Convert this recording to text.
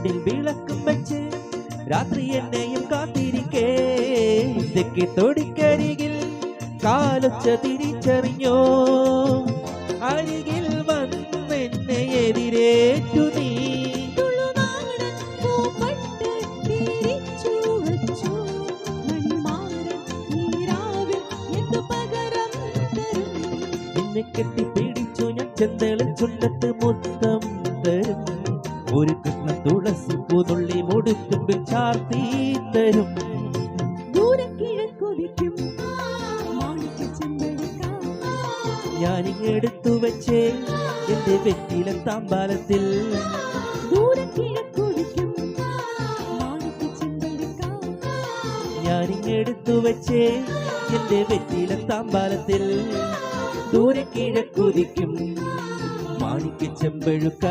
ചുണ്ടിൽ വിളക്കും വെച്ച് രാത്രി എന്നെയും കാത്തിരിക്കേ തെക്കി തൊടിക്കരികിൽ കാലൊച്ച തിരിച്ചറിഞ്ഞോ അരികിൽ വന്നെന്നെ എതിരേറ്റു നീ നിന്നെ കെട്ടിപ്പിടിച്ചു ഞാൻ ചെന്തളിൻ ചുണ്ടത്ത് മുത്തം തരും ഒരു കൃഷ്ണ തുളസി പുതുള്ളി മുടുത്തുമ്പിൽ ചാർത്തി തരും ഞാനിങ്ങെടുത്തു വെച്ചേ എന്റെ വെറ്റില താമ്പാലത്തിൽ ഞാനിങ്ങെടുത്തു വെച്ചേ എന്റെ വെറ്റില താമ്പാലത്തിൽ ദൂരെ കിഴക്കുതിക്കും മാണിക്ക ചെമ്പഴുക്ക